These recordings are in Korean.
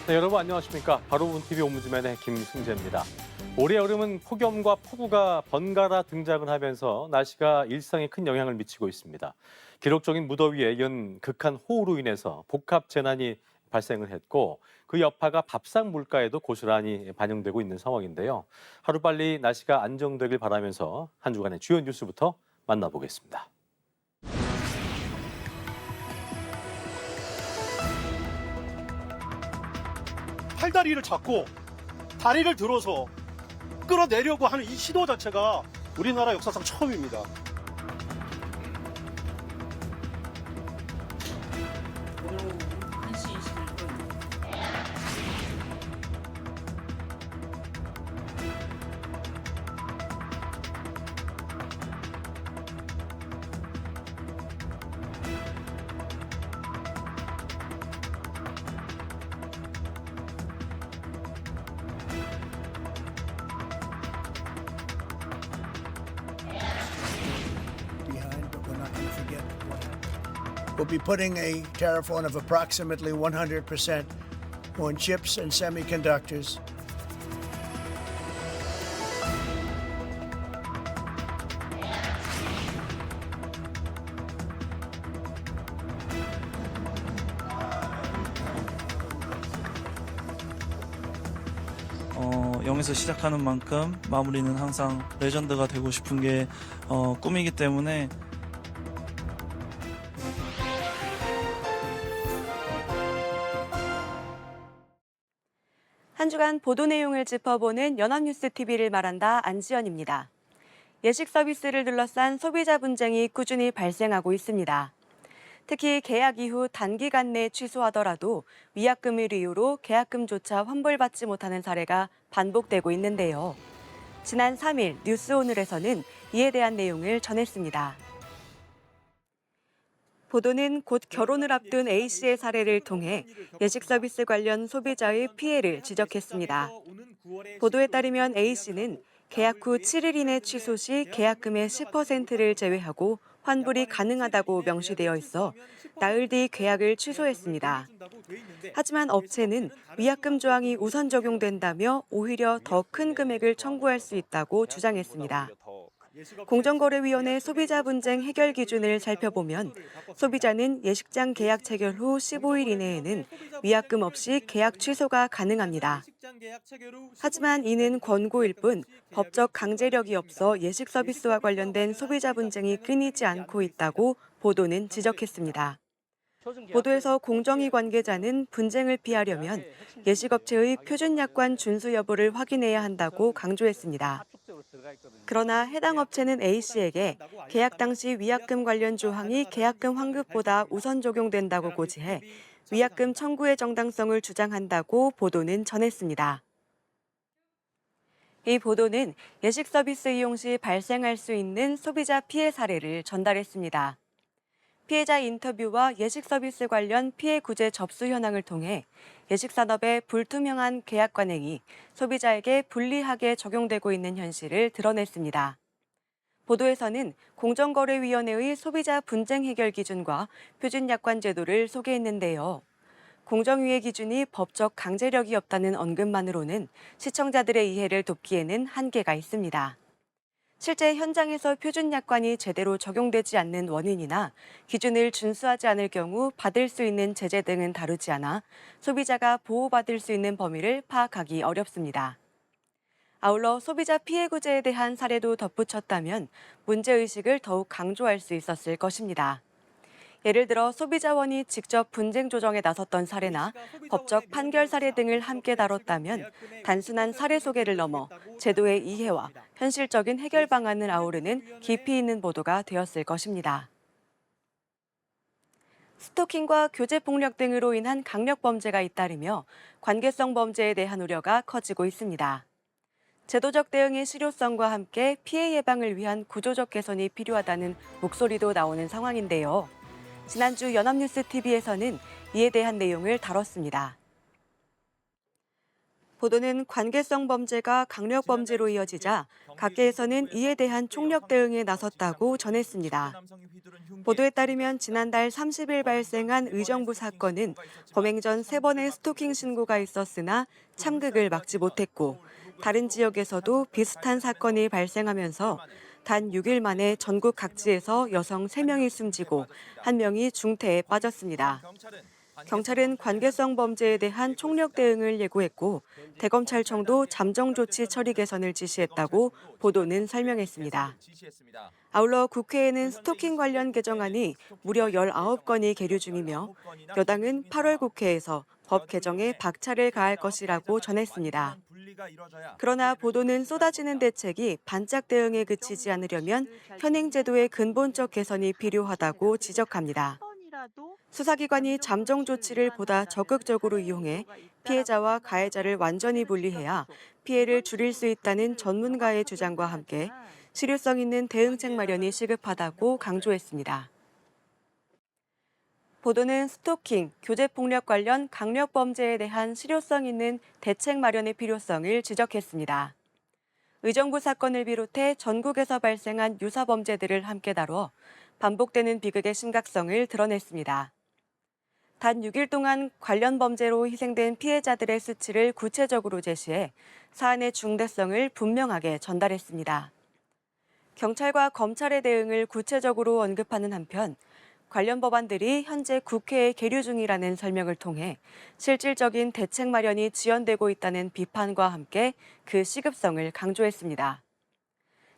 네, 여러분 안녕하십니까. 바로 TV 옴부즈맨의 김승재입니다. 올해 여름은 폭염과 폭우가 번갈아 등장을 하면서 날씨가 일상에 큰 영향을 미치고 있습니다. 기록적인 무더위에 이은 극한 호우로 인해서 복합 재난이 발생을 했고 그 여파가 밥상 물가에도 고스란히 반영되고 있는 상황인데요. 하루빨리 날씨가 안정되길 바라면서 한 주간의 주요 뉴스부터 만나보겠습니다. 팔다리를 잡고 다리를 들어서 끌어내려고 하는 이 시도 자체가 우리나라 역사상 처음입니다. 오후 1시 21분 behind, but we're not going to forget what happened. We'll be putting a tariff on of approximately 100% on chips and semiconductors. 영에서 시작하는 만큼 마무리는 항상 레전드가 되고 싶은 게 꿈이기 때문에 한 주간 보도 내용을 짚어보는 연합뉴스 TV를 말한다 안지연입니다. 예식 서비스를 둘러싼 소비자 분쟁이 꾸준히 발생하고 있습니다. 특히 계약 이후 단기간 내 취소하더라도 위약금을 이유로 계약금조차 환불받지 못하는 사례가 반복되고 있는데요. 지난 3일 뉴스오늘에서는 이에 대한 내용을 전했습니다. 보도는 곧 결혼을 앞둔 A씨의 사례를 통해 예식 서비스 관련 소비자의 피해를 지적했습니다. 보도에 따르면 A씨는 계약 후 7일 이내 취소 시 계약금의 10%를 제외하고 환불이 가능하다고 명시되어 있어 나흘 뒤 계약을 취소했습니다. 하지만 업체는 위약금 조항이 우선 적용된다며 오히려 더 큰 금액을 청구할 수 있다고 주장했습니다. 공정거래위원회 소비자 분쟁 해결 기준을 살펴보면 소비자는 예식장 계약 체결 후 15일 이내에는 위약금 없이 계약 취소가 가능합니다. 하지만 이는 권고일 뿐 법적 강제력이 없어 예식 서비스와 관련된 소비자 분쟁이 끊이지 않고 있다고 보도는 지적했습니다. 보도에서 공정위 관계자는 분쟁을 피하려면 예식업체의 표준약관 준수 여부를 확인해야 한다고 강조했습니다. 그러나 해당 업체는 A씨에게 계약 당시 위약금 관련 조항이 계약금 환급보다 우선 적용된다고 고지해 위약금 청구의 정당성을 주장한다고 보도는 전했습니다. 이 보도는 예식 서비스 이용 시 발생할 수 있는 소비자 피해 사례를 전달했습니다. 피해자 인터뷰와 예식 서비스 관련 피해 구제 접수 현황을 통해 예식 산업의 불투명한 계약 관행이 소비자에게 불리하게 적용되고 있는 현실을 드러냈습니다. 보도에서는 공정거래위원회의 소비자 분쟁 해결 기준과 표준약관 제도를 소개했는데요. 공정위의 기준이 법적 강제력이 없다는 언급만으로는 시청자들의 이해를 돕기에는 한계가 있습니다. 실제 현장에서 표준약관이 제대로 적용되지 않는 원인이나 기준을 준수하지 않을 경우 받을 수 있는 제재 등은 다루지 않아 소비자가 보호받을 수 있는 범위를 파악하기 어렵습니다. 아울러 소비자 피해 구제에 대한 사례도 덧붙였다면 문제의식을 더욱 강조할 수 있었을 것입니다. 예를 들어 소비자원이 직접 분쟁 조정에 나섰던 사례나 법적 판결 사례 등을 함께 다뤘다면 단순한 사례 소개를 넘어 제도의 이해와 현실적인 해결 방안을 아우르는 깊이 있는 보도가 되었을 것입니다. 스토킹과 교제 폭력 등으로 인한 강력 범죄가 잇따르며 관계성 범죄에 대한 우려가 커지고 있습니다. 제도적 대응의 실효성과 함께 피해 예방을 위한 구조적 개선이 필요하다는 목소리도 나오는 상황인데요. 지난주 연합뉴스 TV에서는 이에 대한 내용을 다뤘습니다. 보도는 관계성 범죄가 강력 범죄로 이어지자 각계에서는 이에 대한 총력 대응에 나섰다고 전했습니다. 보도에 따르면 지난달 30일 발생한 의정부 사건은 범행 전 3번의 스토킹 신고가 있었으나 참극을 막지 못했고 다른 지역에서도 비슷한 사건이 발생하면서 단 6일 만에 전국 각지에서 여성 3명이 숨지고 1명이 중태에 빠졌습니다. 경찰은 관계성 범죄에 대한 총력 대응을 예고했고 대검찰청도 잠정 조치 처리 개선을 지시했다고 보도는 설명했습니다. 아울러 국회에는 스토킹 관련 개정안이 무려 19건이 계류 중이며 여당은 8월 국회에서 법 개정에 박차를 가할 것이라고 전했습니다. 그러나 보도는 쏟아지는 대책이 반짝 대응에 그치지 않으려면 현행 제도의 근본적 개선이 필요하다고 지적합니다. 수사기관이 잠정 조치를 보다 적극적으로 이용해 피해자와 가해자를 완전히 분리해야 피해를 줄일 수 있다는 전문가의 주장과 함께 실효성 있는 대응책 마련이 시급하다고 강조했습니다. 보도는 스토킹, 교제폭력 관련 강력범죄에 대한 실효성 있는 대책 마련의 필요성을 지적했습니다. 의정부 사건을 비롯해 전국에서 발생한 유사 범죄들을 함께 다뤄 반복되는 비극의 심각성을 드러냈습니다. 단 6일 동안 관련 범죄로 희생된 피해자들의 수치를 구체적으로 제시해 사안의 중대성을 분명하게 전달했습니다. 경찰과 검찰의 대응을 구체적으로 언급하는 한편 관련 법안들이 현재 국회에 계류 중이라는 설명을 통해 실질적인 대책 마련이 지연되고 있다는 비판과 함께 그 시급성을 강조했습니다.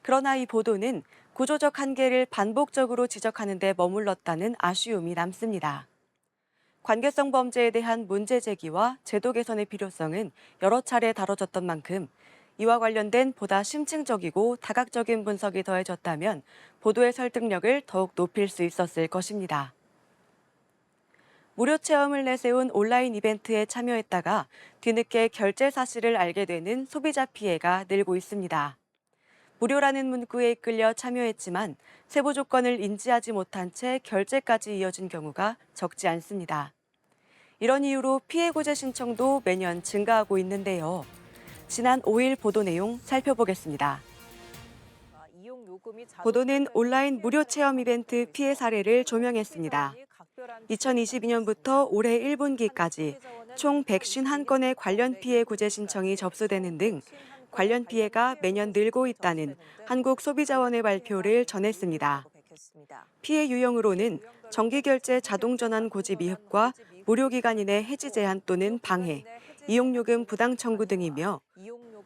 그러나 이 보도는 구조적 한계를 반복적으로 지적하는 데 머물렀다는 아쉬움이 남습니다. 관계성 범죄에 대한 문제 제기와 제도 개선의 필요성은 여러 차례 다뤄졌던 만큼 이와 관련된 보다 심층적이고 다각적인 분석이 더해졌다면 보도의 설득력을 더욱 높일 수 있었을 것입니다. 무료 체험을 내세운 온라인 이벤트에 참여했다가 뒤늦게 결제 사실을 알게 되는 소비자 피해가 늘고 있습니다. 무료라는 문구에 이끌려 참여했지만 세부 조건을 인지하지 못한 채 결제까지 이어진 경우가 적지 않습니다. 이런 이유로 피해 구제 신청도 매년 증가하고 있는데요. 지난 5일 보도 내용 살펴보겠습니다. 보도는 온라인 무료 체험 이벤트 피해 사례를 조명했습니다. 2022년부터 올해 1분기까지 총 151건의 관련 피해 구제 신청이 접수되는 등 관련 피해가 매년 늘고 있다는 한국소비자원의 발표를 전했습니다. 피해 유형으로는 정기결제 자동전환 고지 미흡과 무료기간인의 해지 제한 또는 방해, 이용요금 부당 청구 등이며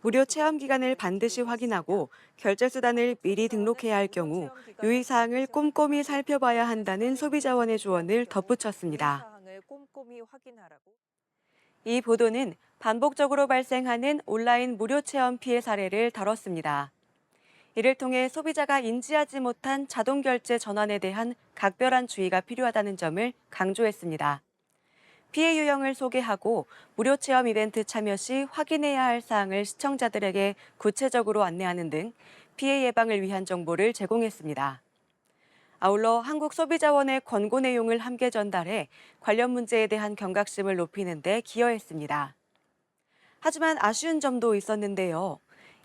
무료 체험 기간을 반드시 확인하고 결제 수단을 미리 등록해야 할 경우 유의사항을 꼼꼼히 살펴봐야 한다는 소비자원의 조언을 덧붙였습니다. 이 보도는 반복적으로 발생하는 온라인 무료 체험 피해 사례를 다뤘습니다. 이를 통해 소비자가 인지하지 못한 자동결제 전환에 대한 각별한 주의가 필요하다는 점을 강조했습니다. 피해 유형을 소개하고 무료 체험 이벤트 참여 시 확인해야 할 사항을 시청자들에게 구체적으로 안내하는 등 피해 예방을 위한 정보를 제공했습니다. 아울러 한국소비자원의 권고 내용을 함께 전달해 관련 문제에 대한 경각심을 높이는 데 기여했습니다. 하지만 아쉬운 점도 있었는데요.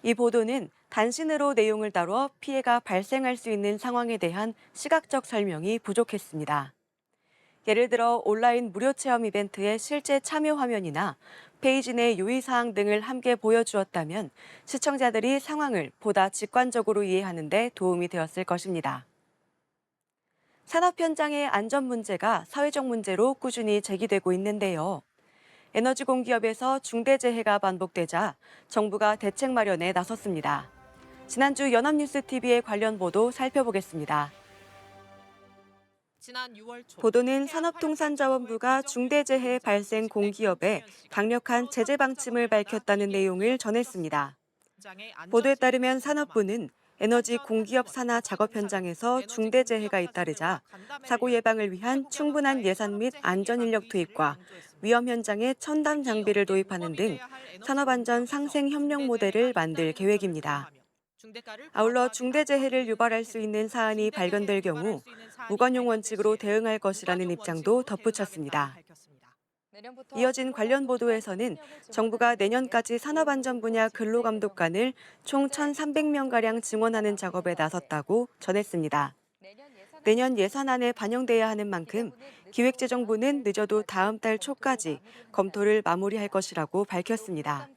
이 보도는 단신으로 내용을 다뤄 피해가 발생할 수 있는 상황에 대한 시각적 설명이 부족했습니다. 예를 들어 온라인 무료 체험 이벤트의 실제 참여 화면이나 페이지 내 유의사항 등을 함께 보여주었다면 시청자들이 상황을 보다 직관적으로 이해하는 데 도움이 되었을 것입니다. 산업 현장의 안전 문제가 사회적 문제로 꾸준히 제기되고 있는데요. 에너지 공기업에서 중대재해가 반복되자 정부가 대책 마련에 나섰습니다. 지난주 연합뉴스TV의 관련 보도 살펴보겠습니다. 보도는 산업통상자원부가 중대재해 발생 공기업에 강력한 제재 방침을 밝혔다는 내용을 전했습니다. 보도에 따르면 산업부는 에너지 공기업 산하 작업 현장에서 중대재해가 잇따르자 사고 예방을 위한 충분한 예산 및 안전인력 투입과 위험 현장에 첨단 장비를 도입하는 등 산업안전 상생 협력 모델을 만들 계획입니다. 아울러 중대재해를 유발할 수 있는 사안이 발견될 경우 무관용 원칙으로 대응할 것이라는 입장도 덧붙였습니다. 이어진 관련 보도에서는 정부가 내년까지 산업안전 분야 근로감독관을 총 1,300명가량 증원하는 작업에 나섰다고 전했습니다. 내년 예산안에 반영돼야 하는 만큼 기획재정부는 늦어도 다음 달 초까지 검토를 마무리할 것이라고 밝혔습니다.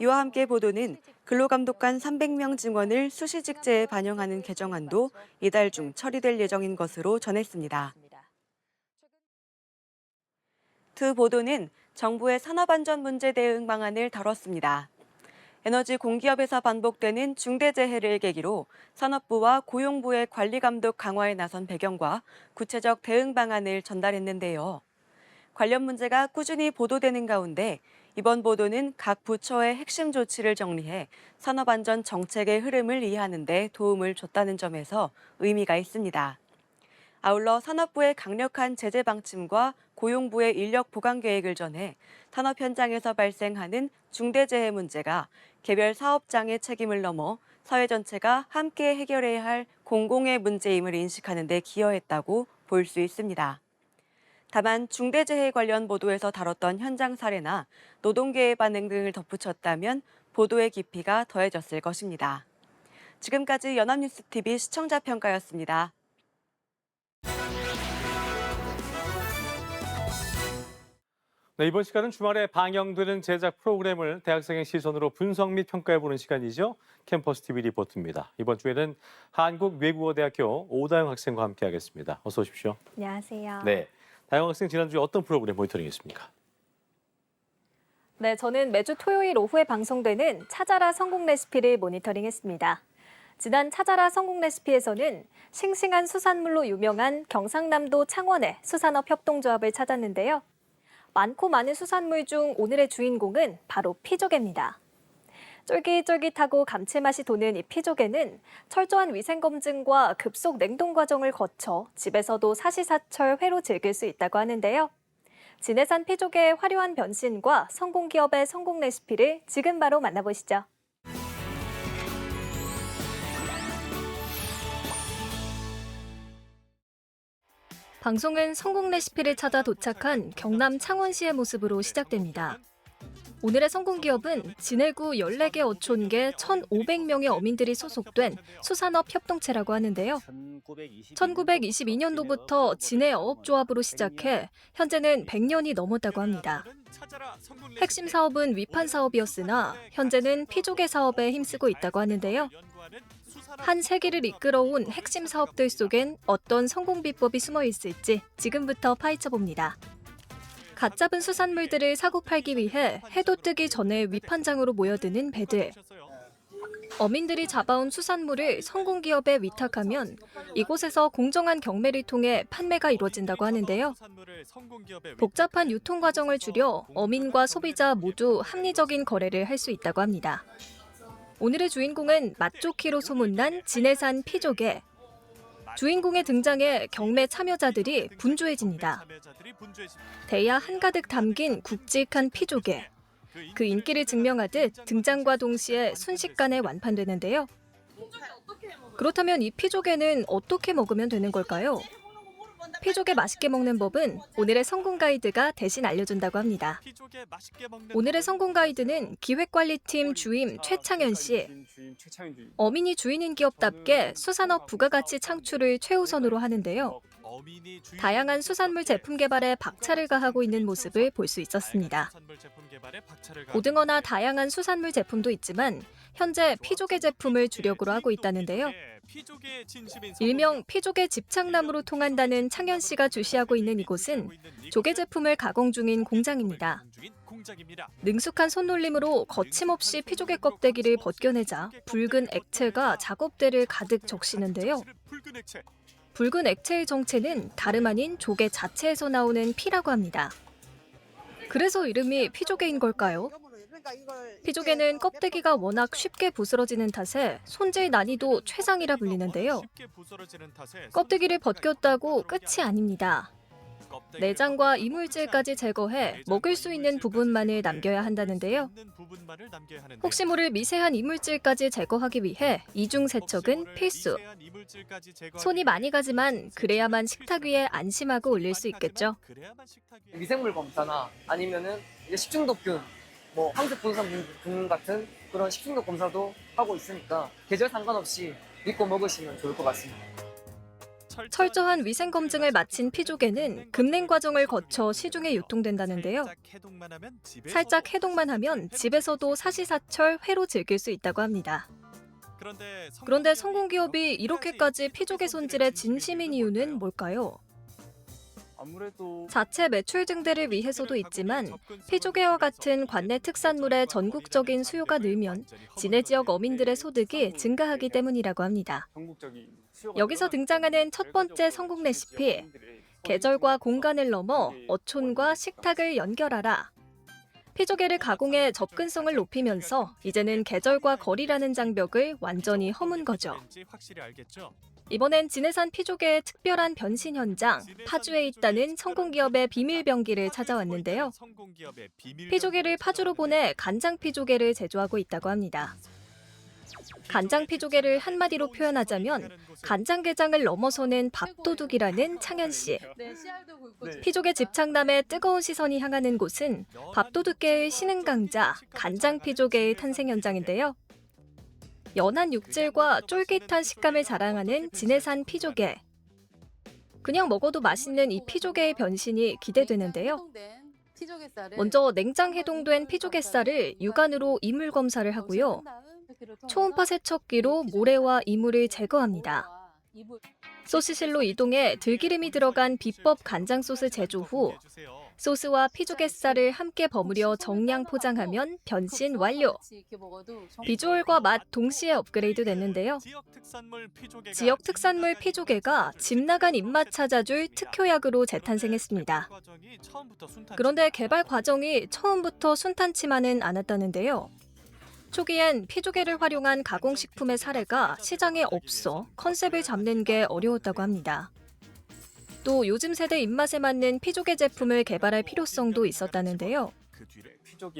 이와 함께 보도는 근로감독관 300명 증원을 수시직제에 반영하는 개정안도 이달 중 처리될 예정인 것으로 전했습니다. 두 보도는 정부의 산업안전 문제 대응 방안을 다뤘습니다. 에너지 공기업에서 반복되는 중대재해를 계기로 산업부와 고용부의 관리감독 강화에 나선 배경과 구체적 대응 방안을 전달했는데요. 관련 문제가 꾸준히 보도되는 가운데 이번 보도는 각 부처의 핵심 조치를 정리해 산업안전 정책의 흐름을 이해하는 데 도움을 줬다는 점에서 의미가 있습니다. 아울러 산업부의 강력한 제재 방침과 고용부의 인력 보강 계획을 전해 산업 현장에서 발생하는 중대재해 문제가 개별 사업장의 책임을 넘어 사회 전체가 함께 해결해야 할 공공의 문제임을 인식하는 데 기여했다고 볼 수 있습니다. 다만 중대재해 관련 보도에서 다뤘던 현장 사례나 노동계의 반응 등을 덧붙였다면 보도의 깊이가 더해졌을 것입니다. 지금까지 연합뉴스TV 시청자 평가였습니다. 네, 이번 시간은 주말에 방영되는 제작 프로그램을 대학생의 시선으로 분석 및 평가해보는 시간이죠. 캠퍼스 TV 리포트입니다. 이번 주에는 한국외국어대학교 오다영 학생과 함께하겠습니다. 어서 오십시오. 안녕하세요. 네, 다영 학생 지난주에 어떤 프로그램 모니터링했습니까? 네, 저는 매주 토요일 오후에 방송되는 찾아라 성공 레시피를 모니터링했습니다. 지난 찾아라 성공 레시피에서는 싱싱한 수산물로 유명한 경상남도 창원의 수산업 협동조합을 찾았는데요. 많고 많은 수산물 중 오늘의 주인공은 바로 피조개입니다. 쫄깃쫄깃하고 감칠맛이 도는 이 피조개는 철저한 위생검증과 급속 냉동 과정을 거쳐 집에서도 사시사철 회로 즐길 수 있다고 하는데요. 진해산 피조개의 화려한 변신과 성공기업의 성공 레시피를 지금 바로 만나보시죠. 방송은 성공 레시피를 찾아 도착한 경남 창원시의 모습으로 시작됩니다. 오늘의 성공기업은 진해구 14개 어촌계 1,500명의 어민들이 소속된 수산업 협동체라고 하는데요. 1922년도부터 진해 어업조합으로 시작해 현재는 100년이 넘었다고 합니다. 핵심 사업은 위판 사업이었으나 현재는 피조개 사업에 힘쓰고 있다고 하는데요. 한 세기를 이끌어온 핵심 사업들 속엔 어떤 성공 비법이 숨어 있을지 지금부터 파헤쳐봅니다. 갓 잡은 수산물들을 사고 팔기 위해 해도 뜨기 전에 위판장으로 모여드는 배들. 어민들이 잡아온 수산물을 성공기업에 위탁하면 이곳에서 공정한 경매를 통해 판매가 이루어진다고 하는데요. 복잡한 유통 과정을 줄여 어민과 소비자 모두 합리적인 거래를 할 수 있다고 합니다. 오늘의 주인공은 맛좋기로 소문난 진해산 피조개. 주인공의 등장에 경매 참여자들이 분주해집니다. 대야 한가득 담긴 굵직한 피조개. 그 인기를 증명하듯 등장과 동시에 순식간에 완판되는데요. 그렇다면 이 피조개는 어떻게 먹으면 되는 걸까요? 피조개 맛있게 먹는 법은 오늘의 성공 가이드가 대신 알려준다고 합니다. 오늘의 성공 가이드는 기획관리팀 주임 최창현 씨. 어민이 주인인 기업답게 수산업 부가가치 창출을 최우선으로 하는데요. 다양한 수산물 제품 개발에 박차를 가하고 있는 모습을 볼 수 있었습니다. 고등어나 다양한 수산물 제품도 있지만 현재 피조개 제품을 주력으로 하고 있다는데요. 일명 피조개 집착남으로 통한다는 창현 씨가 주시하고 있는 이곳은 조개 제품을 가공 중인 공장입니다. 능숙한 손놀림으로 거침없이 피조개 껍데기를 벗겨내자 붉은 액체가 작업대를 가득 적시는데요. 붉은 액체의 정체는 다름 아닌 조개 자체에서 나오는 피라고 합니다. 그래서 이름이 피조개인 걸까요? 피조개는 껍데기가 워낙 쉽게 부스러지는 탓에 손질 난이도 최상이라 불리는데요. 껍데기를 벗겼다고 끝이 아닙니다. 내장과 이물질까지 제거해 먹을 수 있는 부분만을 남겨야 한다는데요. 혹시 모를 미세한 이물질까지 제거하기 위해 이중 세척은 필수. 손이 많이 가지만 그래야만 식탁 위에 안심하고 올릴 수 있겠죠. 미생물 검사나 아니면은 이제 식중독균, 뭐 황색 분산 같은 그런 식중독 검사도 하고 있으니까 계절 상관없이 믿고 먹으시면 좋을 것 같습니다. 철저한 위생 검증을 마친 피조개는 급냉 과정을 거쳐 시중에 유통된다는데요. 살짝 해동만 하면 집에서도 사시사철 회로 즐길 수 있다고 합니다. 그런데 성공기업이 이렇게까지 피조개 손질에 진심인 이유는 뭘까요? 자체 매출 증대를 위해서도 있지만 피조개와 같은 관내 특산물의 전국적인 수요가 늘면 진해 지역 어민들의 소득이 증가하기 때문이라고 합니다. 여기서 등장하는 첫 번째 성공 레시피, 계절과 공간을 넘어 어촌과 식탁을 연결하라. 피조개를 가공해 접근성을 높이면서 이제는 계절과 거리라는 장벽을 완전히 허문 거죠. 이번엔 진해산 피조개의 특별한 변신 현장, 파주에 있다는 성공기업의 비밀 병기를 찾아왔는데요. 피조개를 파주로 보내 간장 피조개를 제조하고 있다고 합니다. 간장 피조개를 한마디로 표현하자면 간장게장을 넘어서는 밥도둑이라는 창현 씨. 피조개 집착남의 뜨거운 시선이 향하는 곳은 밥도둑계의 신흥 강자 간장 피조개의 탄생 현장인데요. 연한 육질과 쫄깃한 식감을 자랑하는 진해산 피조개. 그냥 먹어도 맛있는 이 피조개의 변신이 기대되는데요. 먼저 냉장 해동된 피조개살을 육안으로 이물 검사를 하고요. 초음파 세척기로 모래와 이물을 제거합니다. 소시실로 이동해 들기름이 들어간 비법 간장 소스 제조 후 소스와 피조개살을 함께 버무려 정량 포장하면 변신 완료. 비주얼과 맛 동시에 업그레이드 됐는데요. 지역 특산물 피조개가 집 나간 입맛 찾아줄 특효약으로 재탄생했습니다. 그런데 개발 과정이 처음부터 순탄치만은 않았다는데요. 초기엔 피조개를 활용한 가공식품의 사례가 시장에 없어 컨셉을 잡는 게 어려웠다고 합니다. 또 요즘 세대 입맛에 맞는 피조개 제품을 개발할 필요성도 있었다는데요.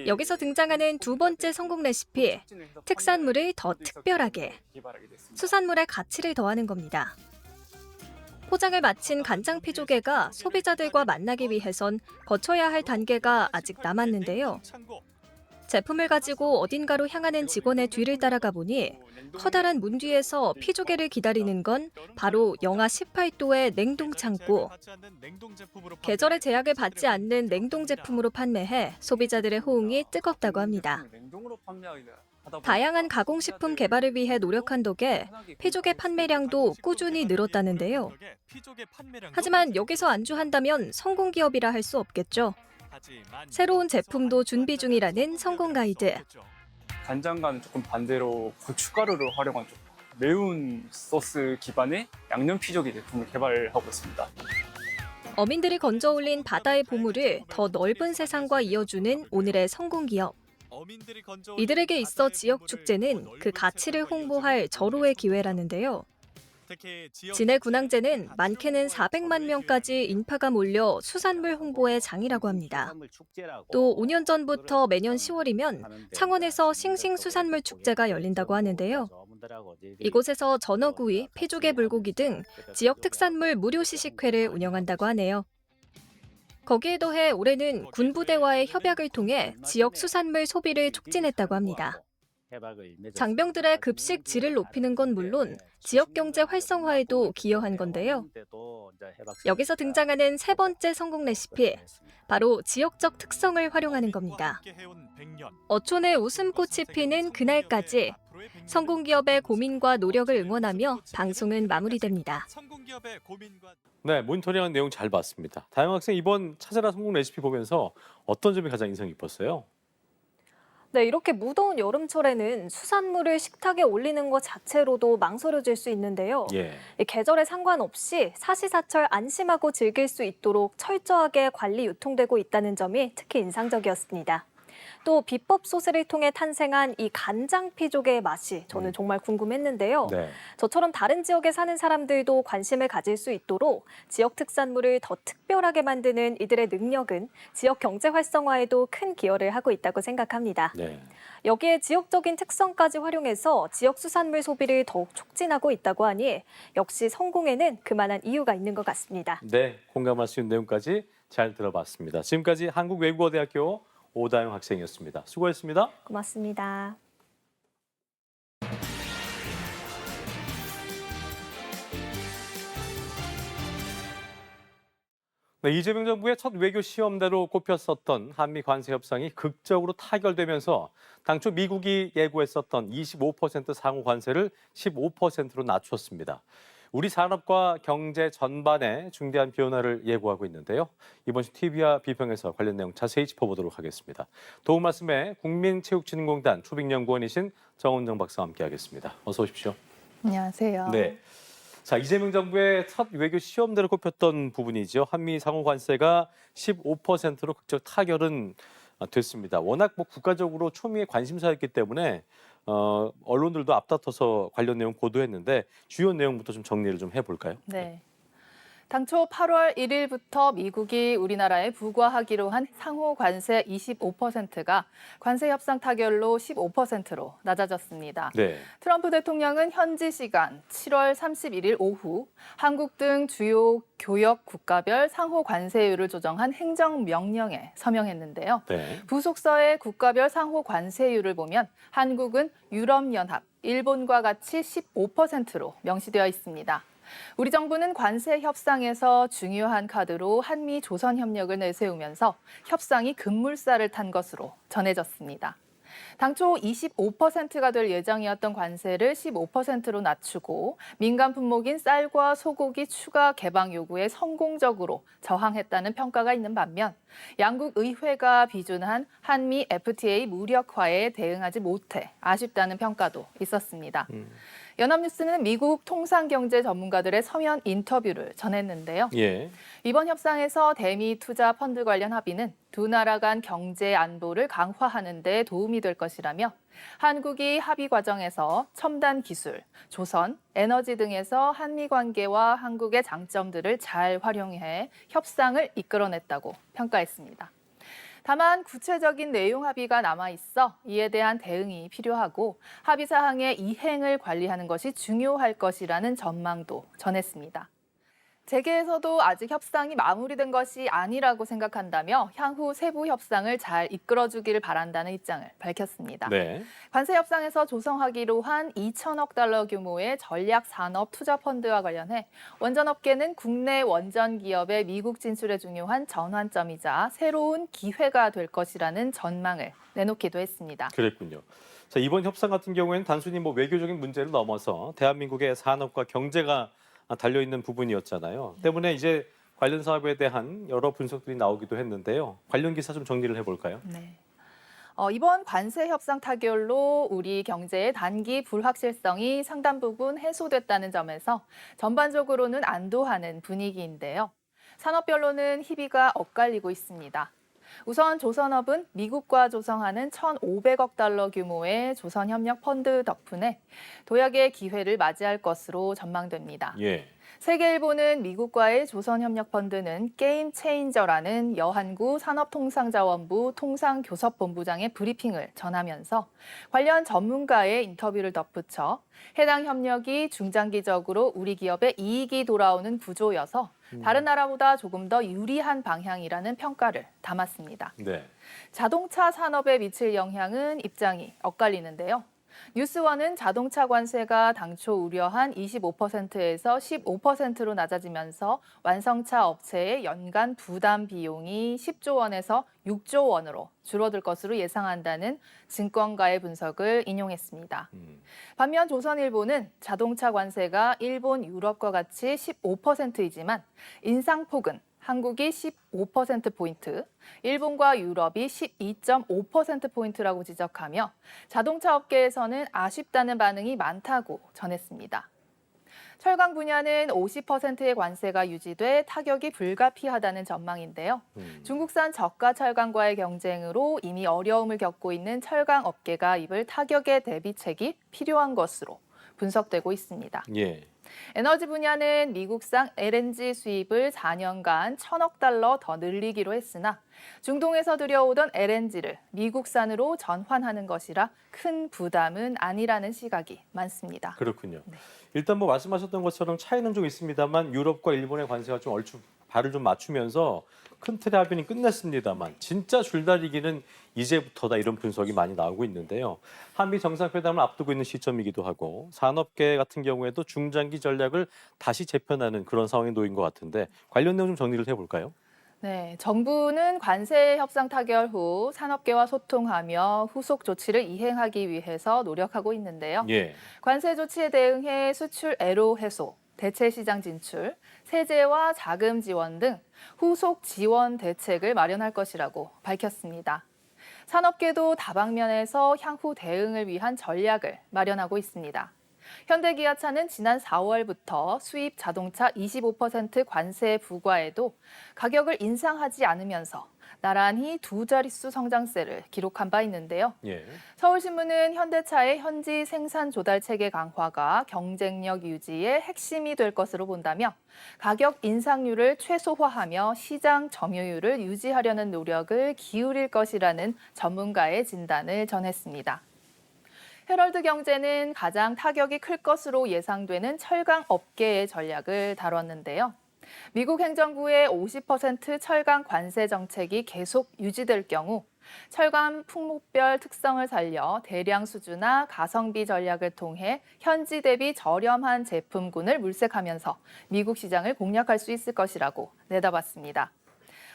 여기서 등장하는 두 번째 성공 레시피, 특산물을 더 특별하게, 수산물의 가치를 더하는 겁니다. 포장을 마친 간장 피조개가 소비자들과 만나기 위해선 거쳐야 할 단계가 아직 남았는데요. 제품을 가지고 어딘가로 향하는 직원의 뒤를 따라가 보니 커다란 문 뒤에서 피조개를 기다리는 건 바로 영하 18도의 냉동 창고. 계절의 제약을 받지 않는 냉동 제품으로 판매해 소비자들의 호응이 뜨겁다고 합니다. 다양한 가공식품 개발을 위해 노력한 덕에 피조개 판매량도 꾸준히 늘었다는데요. 하지만 여기서 안주한다면 성공기업이라 할 수 없겠죠. 새로운 제품도 준비 중이라는 성공 가이드. 간장과는 조금 반대로 고춧가루를 활용한 좀 매운 소스 기반의 양념 피조개 제품을 개발하고 있습니다. 어민들이 건져 올린 바다의 보물을 더 넓은 세상과 이어주는 오늘의 성공 기업. 이들에게 있어 지역 축제는 그 가치를 홍보할 절호의 기회라는데요. 진해 군항제는 많게는 400만 명까지 인파가 몰려 수산물 홍보의 장이라고 합니다. 또 5년 전부터 매년 10월이면 창원에서 싱싱수산물 축제가 열린다고 하는데요. 이곳에서 전어구이, 피조개 불고기 등 지역 특산물 무료 시식회를 운영한다고 하네요. 거기에 더해 올해는 군부대와의 협약을 통해 지역 수산물 소비를 촉진했다고 합니다. 장병들의 급식 질을 높이는 건 물론 지역 경제 활성화에도 기여한 건데요. 여기서 등장하는 세 번째 성공 레시피, 바로 지역적 특성을 활용하는 겁니다. 어촌의 웃음꽃이 피는 그날까지 성공기업의 고민과 노력을 응원하며 방송은 마무리됩니다. 네, 모니터링한 내용 잘 봤습니다. 다영 학생 이번 찾아라 성공 레시피 보면서 어떤 점이 가장 인상 깊었어요? 네, 이렇게 무더운 여름철에는 수산물을 식탁에 올리는 것 자체로도 망설여질 수 있는데요. 이 계절에 상관없이 사시사철 안심하고 즐길 수 있도록 철저하게 관리 유통되고 있다는 점이 특히 인상적이었습니다. 또 비법 소스를 통해 탄생한 이 간장 피족의 맛이 저는 정말 궁금했는데요. 네. 저처럼 다른 지역에 사는 사람들도 관심을 가질 수 있도록 지역 특산물을 더 특별하게 만드는 이들의 능력은 지역 경제 활성화에도 큰 기여를 하고 있다고 생각합니다. 네. 여기에 지역적인 특성까지 활용해서 지역 수산물 소비를 더욱 촉진하고 있다고 하니 역시 성공에는 그만한 이유가 있는 것 같습니다. 네, 공감할 수 있는 내용까지 잘 들어봤습니다. 지금까지 한국외국어대학교 오다영 학생이었습니다. 수고했습니다. 고맙습니다. 네, 이재명 정부의 첫 외교 시험대로 꼽혔었던 한미 관세 협상이 극적으로 타결되면서 당초 미국이 예고했었던 25% 상호 관세를 15%로 낮췄습니다. 우리 산업과 경제 전반에 중대한 변화를 예고하고 있는데요. 이번 주 TV와 비평에서 관련 내용 자세히 짚어보도록 하겠습니다. 도움 말씀에 국민체육진흥공단 초빙연구원이신 정은정 박사와 함께하겠습니다. 어서 오십시오. 안녕하세요. 네. 자, 이재명 정부의 첫 외교 시험대로 꼽혔던 부분이죠. 한미 상호 관세가 15%로 극적 타결은 됐습니다. 워낙 국가적으로 초미의 관심사였기 때문에 언론들도 앞다퉈서 관련 내용 보도했는데 주요 내용부터 좀 정리를 좀 해볼까요? 네. 당초 8월 1일부터 미국이 우리나라에 부과하기로 한 상호 관세 25%가 관세 협상 타결로 15%로 낮아졌습니다. 네. 트럼프 대통령은 현지 시간 7월 31일 오후 한국 등 주요 교역 국가별 상호 관세율을 조정한 행정명령에 서명했는데요. 네. 부속서의 국가별 상호 관세율을 보면 한국은 유럽연합, 일본과 같이 15%로 명시되어 있습니다. 우리 정부는 관세 협상에서 중요한 카드로 한미 조선 협력을 내세우면서 협상이 급물살을 탄 것으로 전해졌습니다. 당초 25%가 될 예정이었던 관세를 15%로 낮추고 민간 품목인 쌀과 소고기 추가 개방 요구에 성공적으로 저항했다는 평가가 있는 반면 양국 의회가 비준한 한미 FTA 무력화에 대응하지 못해 아쉽다는 평가도 있었습니다. 연합뉴스는 미국 통상경제 전문가들의 서면 인터뷰를 전했는데요. 예. 이번 협상에서 대미 투자 펀드 관련 합의는 두 나라 간 경제 안보를 강화하는 데 도움이 될 것이라며 한국이 합의 과정에서 첨단 기술, 조선, 에너지 등에서 한미 관계와 한국의 장점들을 잘 활용해 협상을 이끌어냈다고 평가했습니다. 다만 구체적인 내용 합의가 남아있어 이에 대한 대응이 필요하고 합의 사항의 이행을 관리하는 것이 중요할 것이라는 전망도 전했습니다. 재계에서도 아직 협상이 마무리된 것이 아니라고 생각한다며 향후 세부 협상을 잘 이끌어주기를 바란다는 입장을 밝혔습니다. 네. 관세 협상에서 조성하기로 한 2천억 달러 규모의 전략 산업 투자 펀드와 관련해 원전업계는 국내 원전 기업의 미국 진출에 중요한 전환점이자 새로운 기회가 될 것이라는 전망을 내놓기도 했습니다. 그랬군요. 자, 이번 협상 같은 경우에는 단순히 외교적인 문제를 넘어서 대한민국의 산업과 경제가 달려있는 부분이었잖아요. 때문에 이제 관련 사업에 대한 여러 분석들이 나오기도 했는데요. 관련 기사 좀 정리를 해볼까요? 네. 이번 관세 협상 타결로 우리 경제의 단기 불확실성이 상당 부분 해소됐다는 점에서 전반적으로는 안도하는 분위기인데요. 산업별로는 희비가 엇갈리고 있습니다. 우선 조선업은 미국과 조성하는 1,500억 달러 규모의 조선협력 펀드 덕분에 도약의 기회를 맞이할 것으로 전망됩니다. 예. 세계일보는 미국과의 조선협력 펀드는 게임 체인저라는 여한구 산업통상자원부 통상교섭본부장의 브리핑을 전하면서 관련 전문가의 인터뷰를 덧붙여 해당 협력이 중장기적으로 우리 기업에 이익이 돌아오는 구조여서 다른 나라보다 조금 더 유리한 방향이라는 평가를 담았습니다. 네. 자동차 산업에 미칠 영향은 입장이 엇갈리는데요. 뉴스원은 자동차 관세가 당초 우려한 25%에서 15%로 낮아지면서 완성차 업체의 연간 부담 비용이 10조 원에서 6조 원으로 줄어들 것으로 예상한다는 증권가의 분석을 인용했습니다. 반면 조선일보는 자동차 관세가 일본, 유럽과 같이 15%이지만 인상폭은 한국이 15%포인트, 일본과 유럽이 12.5%포인트라고 지적하며 자동차 업계에서는 아쉽다는 반응이 많다고 전했습니다. 철강 분야는 50%의 관세가 유지돼 타격이 불가피하다는 전망인데요. 중국산 저가 철강과의 경쟁으로 이미 어려움을 겪고 있는 철강 업계가 입을 타격의 대비책이 필요한 것으로 분석되고 있습니다. 예. 에너지 분야는 미국산 LNG 수입을 4년간 1,000억 달러 더 늘리기로 했으나 중동에서 들여오던 LNG를 미국산으로 전환하는 것이라 큰 부담은 아니라는 시각이 많습니다. 그렇군요. 네. 일단 뭐 말씀하셨던 것처럼 차이는 좀 있습니다만 유럽과 일본의 관세가 좀 얼추 발을 좀 맞추면서 큰 틀의 합의는 끝냈습니다만 진짜 줄다리기는 이제부터다 이런 분석이 많이 나오고 있는데요. 한미 정상회담을 앞두고 있는 시점이기도 하고 산업계 같은 경우에도 중장기 전략을 다시 재편하는 그런 상황에 놓인 것 같은데 관련 내용 좀 정리를 해볼까요? 네, 정부는 관세 협상 타결 후 산업계와 소통하며 후속 조치를 이행하기 위해서 노력하고 있는데요. 예. 관세 조치에 대응해 수출 애로 해소, 대체 시장 진출, 세제와 자금 지원 등 후속 지원 대책을 마련할 것이라고 밝혔습니다. 산업계도 다방면에서 향후 대응을 위한 전략을 마련하고 있습니다. 현대기아차는 지난 4월부터 수입 자동차 25% 관세 부과에도 가격을 인상하지 않으면서 나란히 두 자릿수 성장세를 기록한 바 있는데요. 예. 서울신문은 현대차의 현지 생산 조달 체계 강화가 경쟁력 유지의 핵심이 될 것으로 본다며 가격 인상률을 최소화하며 시장 점유율을 유지하려는 노력을 기울일 것이라는 전문가의 진단을 전했습니다. 헤럴드 경제는 가장 타격이 클 것으로 예상되는 철강 업계의 전략을 다뤘는데요. 미국 행정부의 50% 철강 관세 정책이 계속 유지될 경우 철강 품목별 특성을 살려 대량 수주나 가성비 전략을 통해 현지 대비 저렴한 제품군을 물색하면서 미국 시장을 공략할 수 있을 것이라고 내다봤습니다.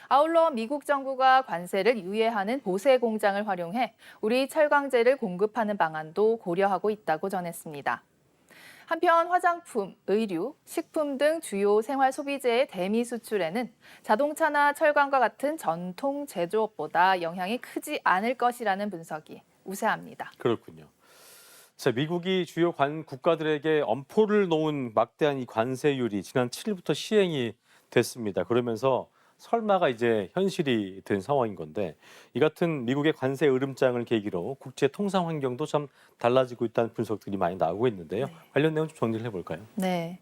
아울러 미국 정부가 관세를 유예하는 보세 공장을 활용해 우리 철강제를 공급하는 방안도 고려하고 있다고 전했습니다. 한편 화장품, 의류, 식품 등 주요 생활 소비재의 대미 수출에는 자동차나 철강과 같은 전통 제조업보다 영향이 크지 않을 것이라는 분석이 우세합니다. 그렇군요. 자, 미국이 주요 국가들에게 엄포를 놓은 막대한 이 관세율이 지난 7일부터 시행이 됐습니다. 그러면서 설마가 이제 현실이 된 상황인 건데 이 같은 미국의 관세 으름장을 계기로 국제 통상 환경도 참 달라지고 있다는 분석들이 많이 나오고 있는데요. 관련 내용 좀 정리를 해볼까요? 네.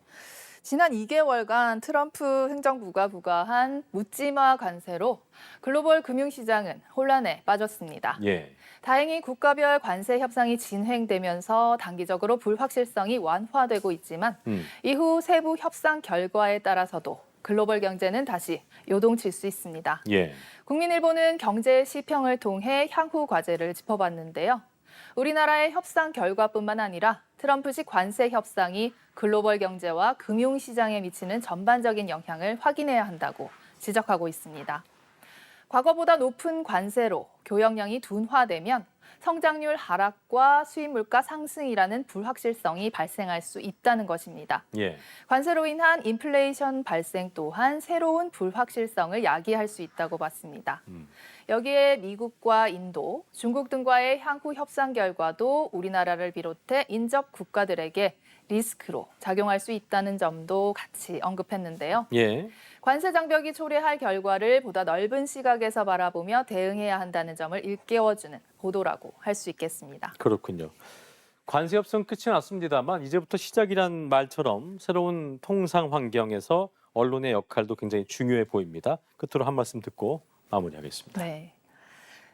지난 2개월간 트럼프 행정부가 부과한 묻지마 관세로 글로벌 금융시장은 혼란에 빠졌습니다. 예. 다행히 국가별 관세 협상이 진행되면서 단기적으로 불확실성이 완화되고 있지만 이후 세부 협상 결과에 따라서도 글로벌 경제는 다시 요동칠 수 있습니다. 예. 국민일보는 경제 시평을 통해 향후 과제를 짚어봤는데요. 우리나라의 협상 결과뿐만 아니라 트럼프식 관세 협상이 글로벌 경제와 금융시장에 미치는 전반적인 영향을 확인해야 한다고 지적하고 있습니다. 과거보다 높은 관세로 교역량이 둔화되면 성장률 하락과 수입 물가 상승이라는 불확실성이 발생할 수 있다는 것입니다. 예. 관세로 인한 인플레이션 발생 또한 새로운 불확실성을 야기할 수 있다고 봤습니다. 여기에 미국과 인도, 중국 등과의 향후 협상 결과도 우리나라를 비롯해 인접 국가들에게 리스크로 작용할 수 있다는 점도 같이 언급했는데요. 예. 관세 장벽이 초래할 결과를 보다 넓은 시각에서 바라보며 대응해야 한다는 점을 일깨워주는 보도라고 할 수 있겠습니다. 그렇군요. 관세 협상 끝이 났습니다만 이제부터 시작이란 말처럼 새로운 통상 환경에서 언론의 역할도 굉장히 중요해 보입니다. 끝으로 한 말씀 듣고 마무리하겠습니다. 네.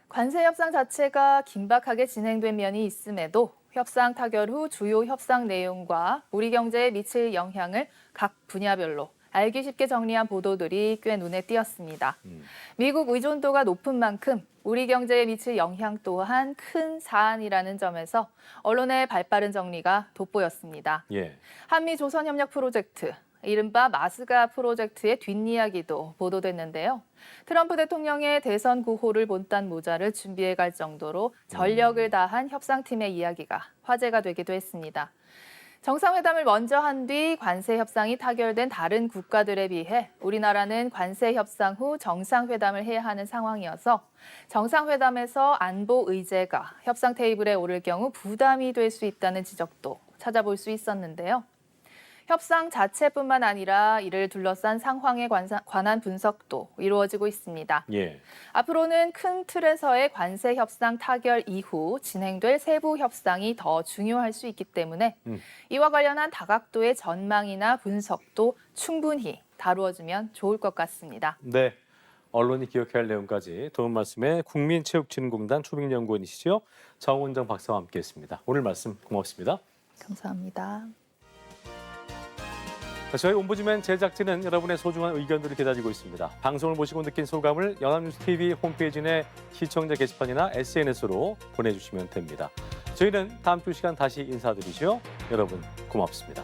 관세 협상 자체가 긴박하게 진행된 면이 있음에도 협상 타결 후 주요 협상 내용과 우리 경제에 미칠 영향을 각 분야별로 알기 쉽게 정리한 보도들이 꽤 눈에 띄었습니다. 미국 의존도가 높은 만큼 우리 경제에 미칠 영향 또한 큰 사안이라는 점에서 언론의 발빠른 정리가 돋보였습니다. 예. 한미 조선협력 프로젝트, 이른바 마스가 프로젝트의 뒷이야기도 보도됐는데요. 트럼프 대통령의 대선 구호를 본딴 모자를 준비해 갈 정도로 전력을 다한 협상팀의 이야기가 화제가 되기도 했습니다. 정상회담을 먼저 한 뒤 관세 협상이 타결된 다른 국가들에 비해 우리나라는 관세 협상 후 정상회담을 해야 하는 상황이어서 정상회담에서 안보 의제가 협상 테이블에 오를 경우 부담이 될 수 있다는 지적도 찾아볼 수 있었는데요. 협상 자체뿐만 아니라 이를 둘러싼 상황에 관한 분석도 이루어지고 있습니다. 예. 앞으로는 큰 틀에서의 관세 협상 타결 이후 진행될 세부 협상이 더 중요할 수 있기 때문에 이와 관련한 다각도의 전망이나 분석도 충분히 다루어지면 좋을 것 같습니다. 네. 언론이 기억해야 할 내용까지 도움 말씀에 국민체육진흥공단 초빙연구원이시죠. 정원정 박사와 함께했습니다. 오늘 말씀 고맙습니다. 감사합니다. 저희 옴부즈맨 제작진은 여러분의 소중한 의견들을 기다리고 있습니다. 방송을 보시고 느낀 소감을 연합뉴스TV 홈페이지 내 시청자 게시판이나 SNS로 보내주시면 됩니다. 저희는 다음 주 시간 다시 인사드리죠. 여러분 고맙습니다.